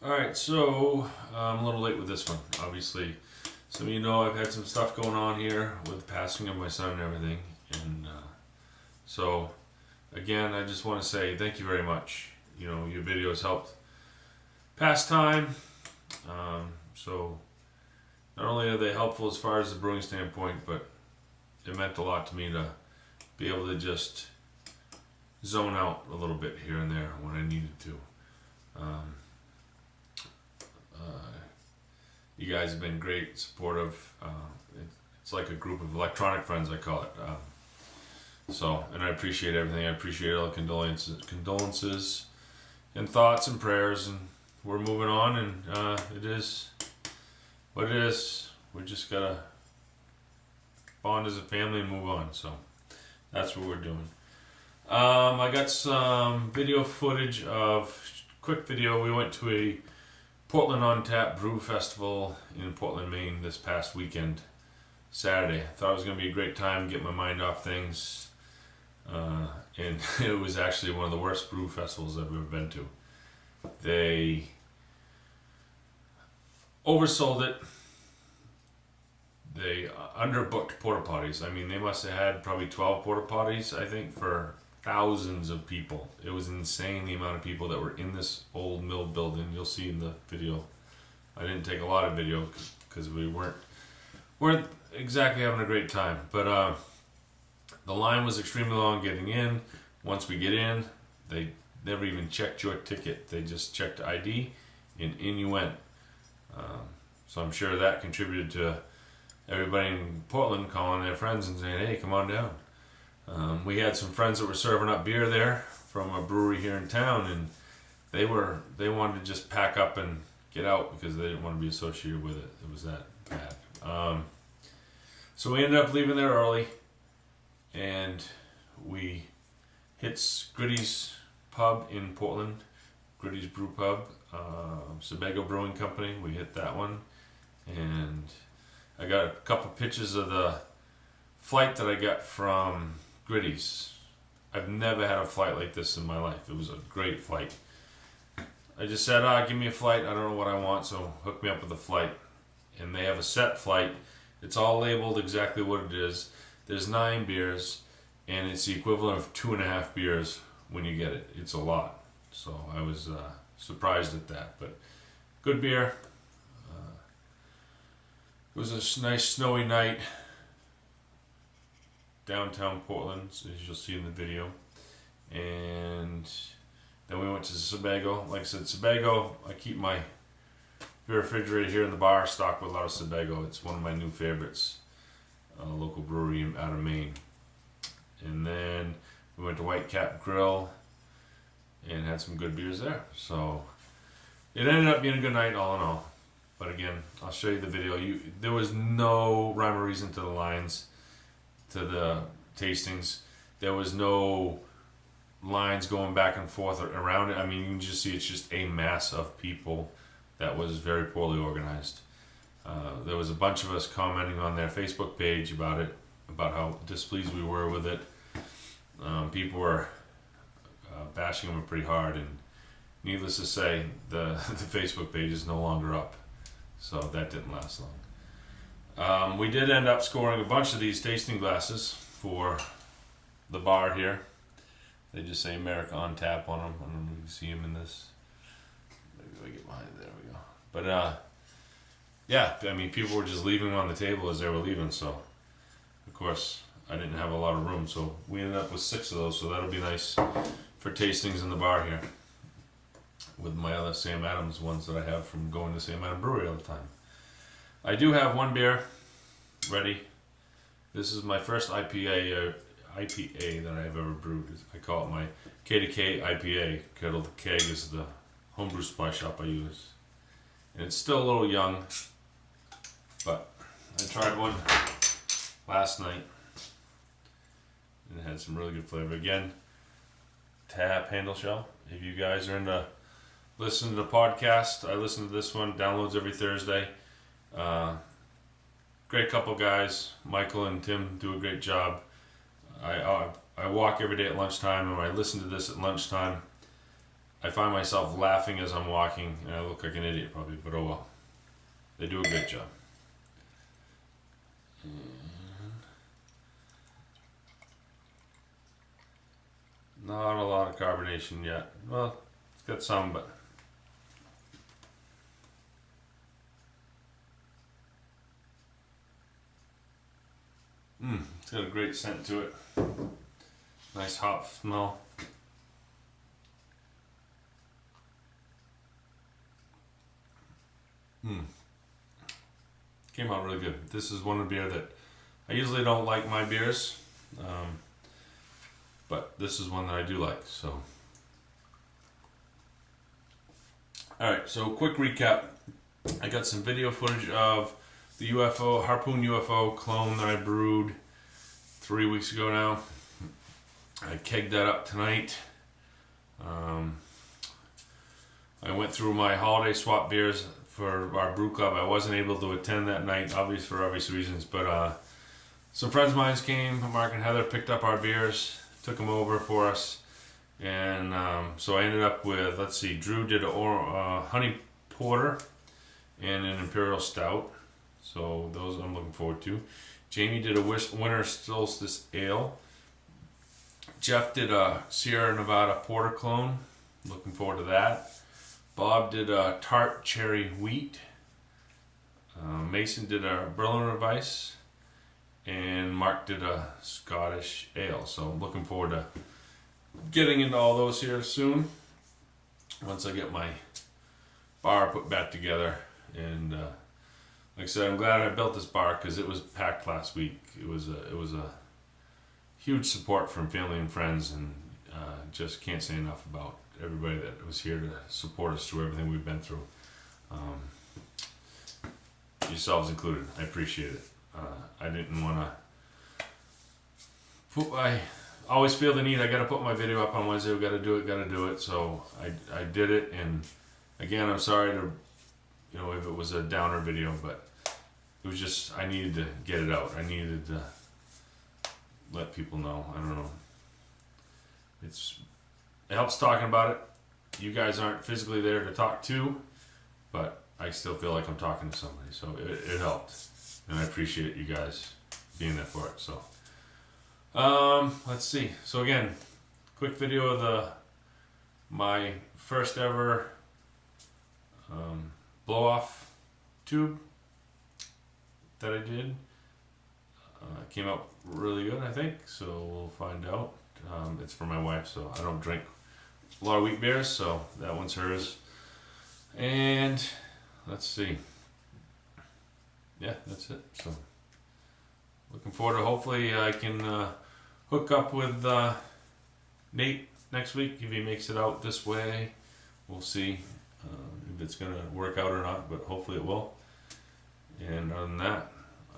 Alright, so I'm a little late with this one. Obviously, some of you know I've had some stuff going on here with the passing of my son and everything. And so, again, I just want to say thank you very much. You know, your videos helped pass time. So, not only are they helpful as far as the brewing standpoint, but it meant a lot to me to be able to just zone out a little bit here and there when I needed to. You guys have been great, supportive. It's like a group of electronic friends, I call it. And I appreciate everything. I appreciate all the condolences and thoughts and prayers, and we're moving on, and it is what it is. We just gotta bond as a family and move on. So that's what we're doing. I got some video footage of quick video. We went to a Portland on Tap Brew Festival in Portland, Maine this past weekend, Saturday. I thought it was going to be a great time, get my mind off things, and it was actually one of the worst brew festivals I've ever been to. They oversold it. They underbooked porta potties. I mean, they must have had probably 12 porta potties, I think, for thousands of people. It was insane the amount of people that were in this old mill building. You'll see in the video. I didn't take a lot of video because we weren't exactly having a great time. But the line was extremely long getting in. Once we get in, they never even checked your ticket. They just checked ID, and in you went. So I'm sure that contributed to everybody in Portland calling their friends and saying, "Hey, come on down." We had some friends that were serving up beer there from a brewery here in town, and they wanted to just pack up and get out because they didn't want to be associated with it. It was that bad. So we ended up leaving there early, and we hit Gritty's Pub in Portland, Gritty's Brew Pub, Sebago Brewing Company. We hit that one, and I got a couple pictures of the flight that I got from Gritty's. I've never had a flight like this in my life. It was a great flight. I just said, give me a flight. I don't know what I want, so hook me up with a flight. And they have a set flight. It's all labeled exactly what it is. There's 9 beers, and it's the equivalent of 2.5 beers when you get it. It's a lot. So I was surprised at that. But good beer. It was a nice snowy night. Downtown Portland, as you'll see in the video. And then we went to Sebago. Like I said, Sebago, I keep my beer refrigerator here in the bar stocked with a lot of Sebago. It's one of my new favorites. A local brewery out of Maine. And then we went to Cap Grille and had some good beers there. So it ended up being a good night all in all. But again, I'll show you the video. There was no rhyme or reason to the lines, to the tastings. There was no lines going back and forth around it. I mean, you can just see it's just a mass of people that was very poorly organized. There was a bunch of us commenting on their Facebook page about it, about how displeased we were with it. People were bashing them pretty hard, and needless to say, the Facebook page is no longer up. So that didn't last long. We did end up scoring a bunch of these tasting glasses for the bar here. They just say America on Tap on them. I don't know if you can see them in this. Maybe I get behind it. There we go. But yeah, I mean, people were just leaving them on the table as they were leaving. So, of course, I didn't have a lot of room. So we ended up with 6 of those. So that'll be nice for tastings in the bar here, with my other Sam Adams ones that I have from going to Sam Adams Brewery all the time. I do have one beer ready. This is my first IPA that I have ever brewed. I call it my K2K IPA. Kettle the Keg is the homebrew supply shop I use. And it's still a little young, but I tried one last night and it had some really good flavor. Again, tap handle shell. If you guys are into listen to the podcast, I listen to this one, downloads every Thursday. Great couple guys, Michael and Tim do a great job. I walk every day at lunchtime, and when I listen to this at lunchtime, I find myself laughing as I'm walking, and I look like an idiot probably, but oh well. They do a good job. Not a lot of carbonation yet. Well, it's got some, but it's got a great scent to it. Nice hop smell. Came out really good. This is one of the beer that I usually don't like my beers, but this is one that I do like. So, all right. So, quick recap. I got some video footage of the UFO Harpoon UFO clone that I brewed 3 weeks ago now. I kegged that up tonight. I went through my holiday swap beers for our brew club. I wasn't able to attend that night, for obvious reasons, but some friends of mine came. Mark and Heather picked up our beers, took them over for us, and so I ended up with, let's see, Drew did a honey porter and an imperial stout, so those I'm looking forward to. Jamie did a winter solstice ale. Jeff did a Sierra Nevada porter clone, looking forward to that. Bob did a tart cherry wheat. Mason did a Berliner Weiss, and Mark did a Scottish ale. So I'm looking forward to getting into all those here soon, once I get my bar put back together. And like I said, I'm glad I built this bar because it was packed last week. It was a huge support from family and friends, and just can't say enough about everybody that was here to support us through everything we've been through. Yourselves included. I appreciate it. I didn't want to I always feel the need, I got to put my video up on Wednesday, we got to do it. So I did it, and again, I'm sorry to, if it was a downer video, but it was just, I needed to get it out. I needed to let people know. I don't know. It helps talking about it. You guys aren't physically there to talk to, but I still feel like I'm talking to somebody, so it helped, and I appreciate you guys being there for it. So, let's see. So again, quick video of my first ever blow off tube that I did. Came out really good, I think. So we'll find out. It's for my wife, so I don't drink a lot of wheat beers, so that one's hers. And let's see. Yeah, that's it. So looking forward to, hopefully I can hook up with Nate next week if he makes it out this way. We'll see if it's gonna work out or not, but hopefully it will. And other than that,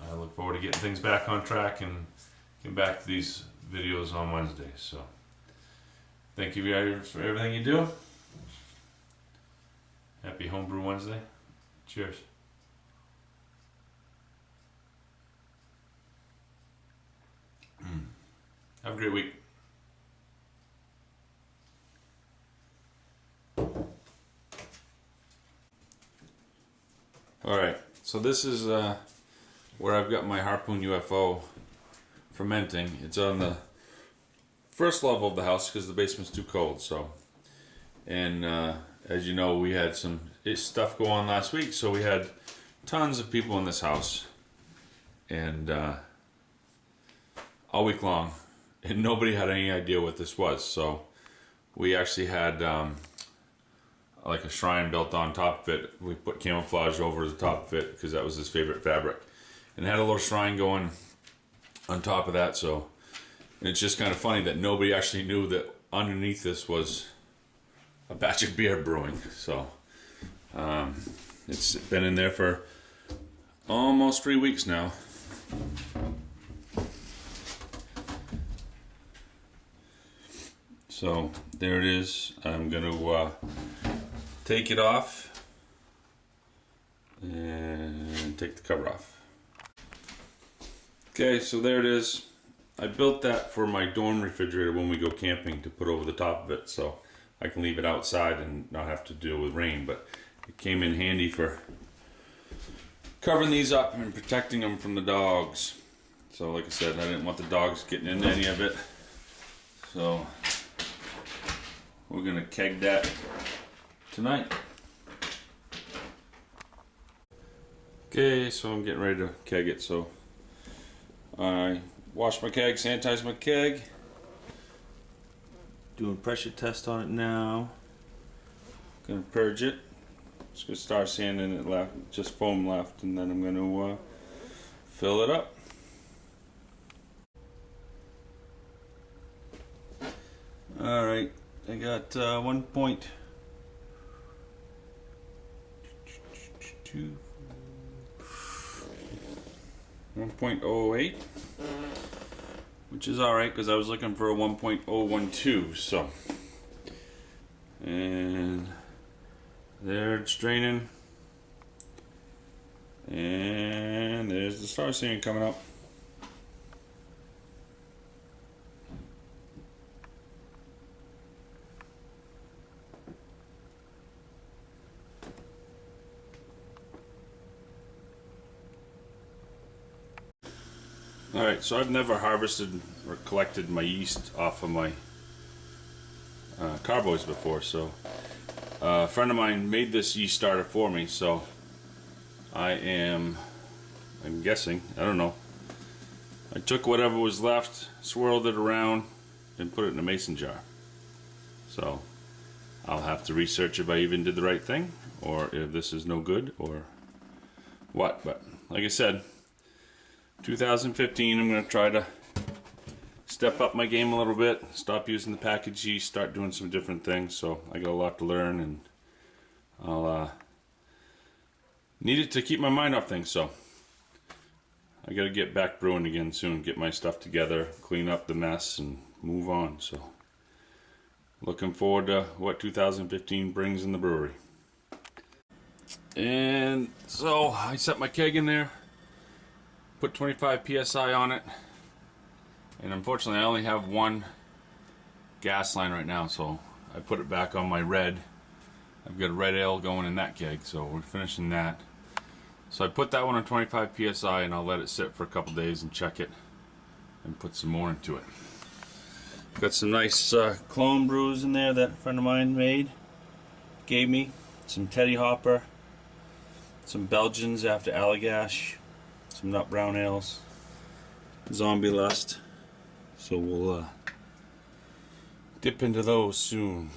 I look forward to getting things back on track and getting back to these videos on Wednesday. So thank you guys for everything you do. Happy Homebrew Wednesday. Cheers. Have a great week. Alright, so this is where I've got my Harpoon UFO fermenting. It's on the first level of the house because the basement's too cold. So, and as you know, we had some stuff go on last week, so we had tons of people in this house, and all week long, and nobody had any idea what this was. So we actually had like a shrine built on top of it. We put camouflage over the top of it because that was his favorite fabric, and it had a little shrine going on top of that. So it's just kind of funny that nobody actually knew that underneath this was a batch of beer brewing. So it's been in there for almost 3 weeks now. So there it is. I'm going to take it off and take the cover off. Okay, so there it is. I built that for my dorm refrigerator when we go camping to put over the top of it. So I can leave it outside and not have to deal with rain. But it came in handy for covering these up and protecting them from the dogs. So like I said, I didn't want the dogs getting into any of it. So we're gonna keg that tonight. Okay, so I'm getting ready to keg it. So I washed my keg, sanitized my keg. Doing pressure test on it now. Gonna purge it. Just gonna start sanding it left, just foam left, and then I'm gonna fill it up. All right, I got 1.08, which is all right because I was looking for a 1.012. So, and there it's draining, and there's the star sand coming up. Alright, so I've never harvested or collected my yeast off of my carboys before, so a friend of mine made this yeast starter for me, so I'm guessing, I don't know, I took whatever was left, swirled it around, and put it in a mason jar. So I'll have to research if I even did the right thing, or if this is no good, or what, but like I said, 2015, I'm going to try to step up my game a little bit, stop using the packaged yeast, start doing some different things. So I got a lot to learn, and I'll need it to keep my mind off things. So I got to get back brewing again soon, get my stuff together, clean up the mess, and move on. So looking forward to what 2015 brings in the brewery. And so I set my keg in there. Put 25 psi on it, and unfortunately I only have one gas line right now, so I put it back on my red. I've got a red ale going in that keg, so we're finishing that. So I put that one on 25 psi, and I'll let it sit for a couple days and check it and put some more into it. Got some nice clone brews in there that a friend of mine gave me. Some Teddy Hopper, some Belgians after Allagash, some nut brown ales, Zombie Lust. So we'll dip into those soon.